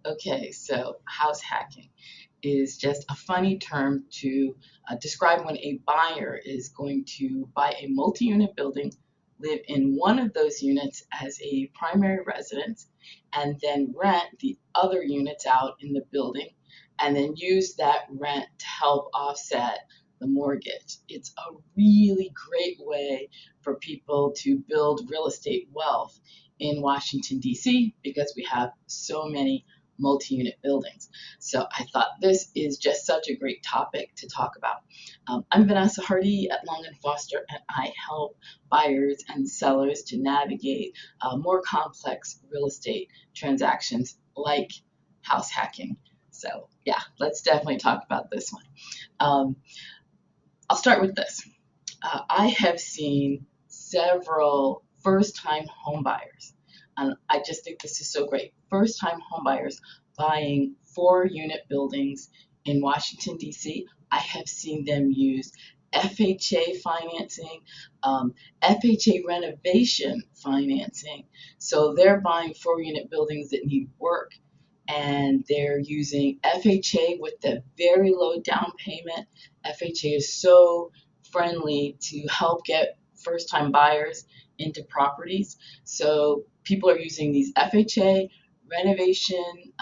Okay, so house hacking is just a funny term to describe when a buyer is going to buy a multi-unit building, live in one of those units as a primary residence, and then rent the other units out in the building, and then use that rent to help offset the mortgage. It's a really great way for people to build real estate wealth in Washington, D.C., because we have so many multi-unit buildings. So I thought this is just such a great topic to talk about. I'm Vanessa Hardee at Long & Foster, and I help buyers and sellers to navigate more complex real estate transactions like house hacking. So yeah, let's definitely talk about this one. Um, I'll start with this. I have seen several first-time home buyers, and I just think this is so great. First-time home buyers buying 4-unit buildings in Washington, D.C. I have seen them use FHA financing, FHA renovation financing. So they're buying 4-unit buildings that need work, and they're using FHA with the very low down payment. FHA is so friendly to help get first time buyers into properties. So people are using these FHA renovation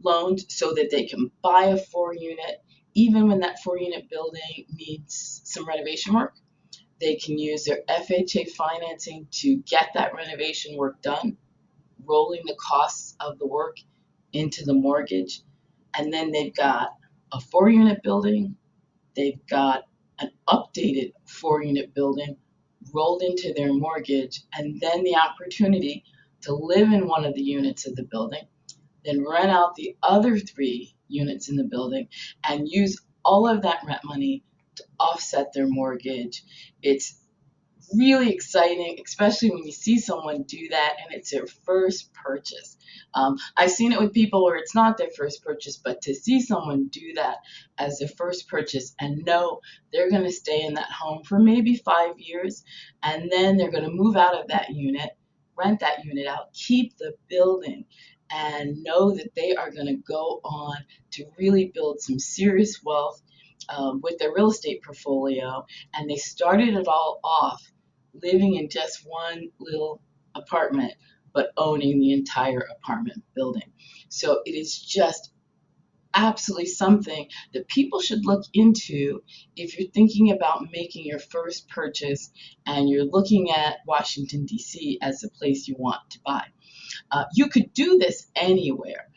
loans so that they can buy a 4-unit, even when that 4-unit building needs some renovation work. They can use their FHA financing to get that renovation work done, rolling the costs of the work into the mortgage. And then they've got a 4-unit building, they've got an updated 4-unit building rolled into their mortgage, and then the opportunity to live in one of the units of the building, then rent out the other 3 units in the building, and use all of that rent money to offset their mortgage. It's really exciting, especially when you see someone do that and it's their first purchase. I've seen it with people where it's not their first purchase, but to see someone do that as their first purchase and know they're going to stay in that home for maybe 5 years, and then they're going to move out of that unit, rent that unit out, keep the building, and know that they are going to go on to really build some serious wealth with their real estate portfolio. And they started it all off living in just one little apartment, but owning the entire apartment building. So it is just absolutely something that people should look into if you're thinking about making your first purchase and you're looking at Washington, D.C. as the place you want to buy. You could do this anywhere.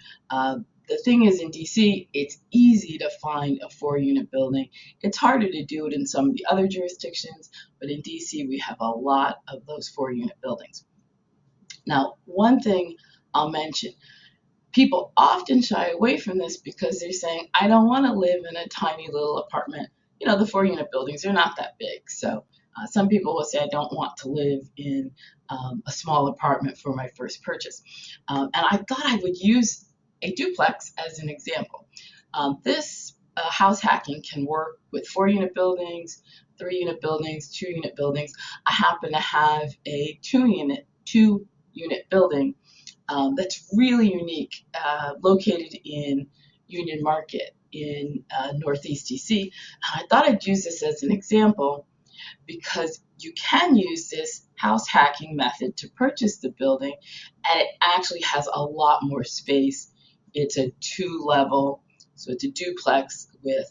The thing is, in DC, it's easy to find a 4-unit building. It's harder to do it in some of the other jurisdictions, but in DC, we have a lot of those 4-unit buildings. Now, one thing I'll mention, people often shy away from this because they're saying, I don't want to live in a tiny little apartment. You know, the 4-unit buildings are not that big. So some people will say, I don't want to live in a small apartment for my first purchase. And I thought I would use a duplex as an example. This house hacking can work with 4-unit buildings, 3-unit buildings, 2-unit buildings. I happen to have a 2-unit building that's really unique, located in Union Market in Northeast DC. I thought I'd use this as an example because you can use this house hacking method to purchase the building, and it actually has a lot more space. It's a 2-level, so it's a duplex with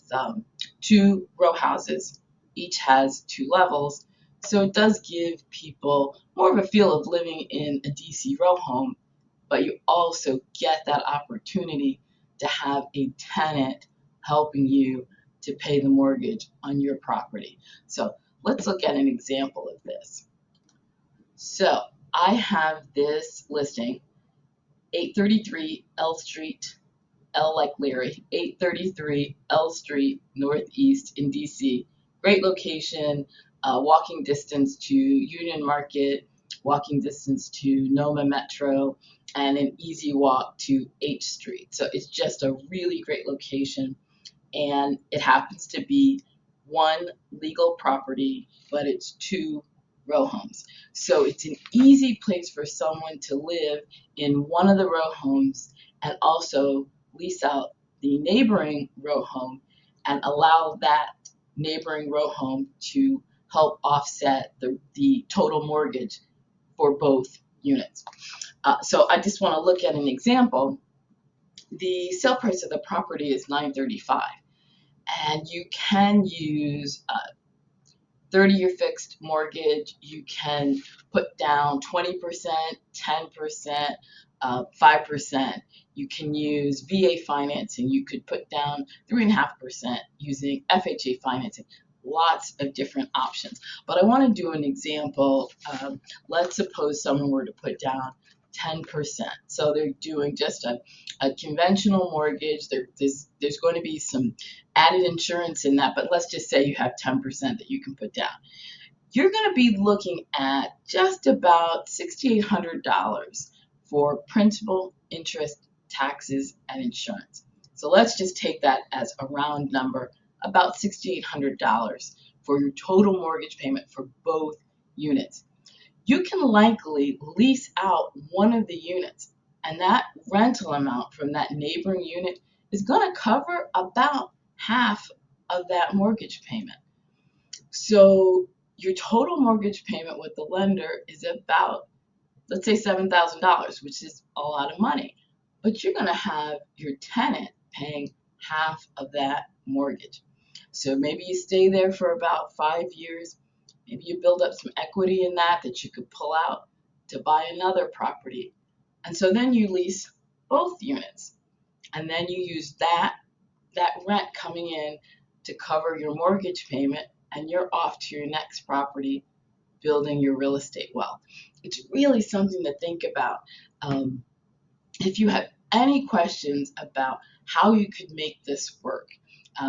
2 row houses. Each has 2 levels, so it does give people more of a feel of living in a DC row home, but you also get that opportunity to have a tenant helping you to pay the mortgage on your property. So let's look at an example of this. So I have this listing, 833 L Street, L like Leary, 833 L Street Northeast in DC. Great location, walking distance to Union Market, walking distance to Noma Metro, and an easy walk to H Street. So it's just a really great location, and it happens to be one legal property, but it's 2 row homes. So it's an easy place for someone to live in one of the row homes and also lease out the neighboring row home and allow that neighboring row home to help offset the total mortgage for both units. So I just want to look at an example. The sale price of the property is $935, and you can use 30-year fixed mortgage. You can put down 20%, 10%, 5%. You can use VA financing. You could put down 3.5% using FHA financing. Lots of different options. But I want to do an example. Let's suppose someone were to put down 10%. So they're doing just a conventional mortgage. There's going to be some added insurance in that, but let's just say you have 10% that you can put down. You're going to be looking at just about $6,800 for principal, interest, taxes, and insurance. So let's just take that as a round number, about $6,800 for your total mortgage payment for both units. You can likely lease out one of the units, and that rental amount from that neighboring unit is going to cover about half of that mortgage payment. So your total mortgage payment with the lender is about, let's say, $7,000, which is a lot of money. But you're going to have your tenant paying half of that mortgage. So maybe you stay there for about 5 years. Maybe you build up some equity in that you could pull out to buy another property. And so then you lease both units. And then you use that rent coming in to cover your mortgage payment, and you're off to your next property building your real estate wealth. It's really something to think about. If you have any questions about how you could make this work,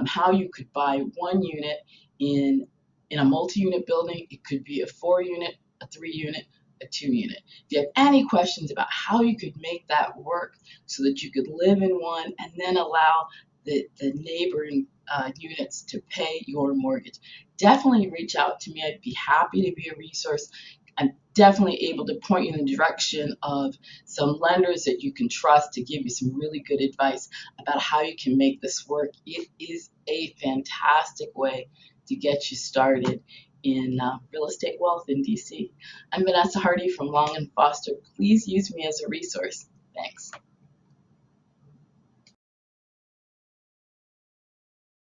how you could buy one unit in a multi-unit building, it could be a 4-unit, a 3-unit, a 2-unit. If you have any questions about how you could make that work so that you could live in one and then allow the neighboring units to pay your mortgage, definitely reach out to me. I'd be happy to be a resource. I'm definitely able to point you in the direction of some lenders that you can trust to give you some really good advice about how you can make this work. It is a fantastic way to get you started in real estate wealth in DC. I'm Vanessa Hardee from Long & Foster. Please use me as a resource. Thanks.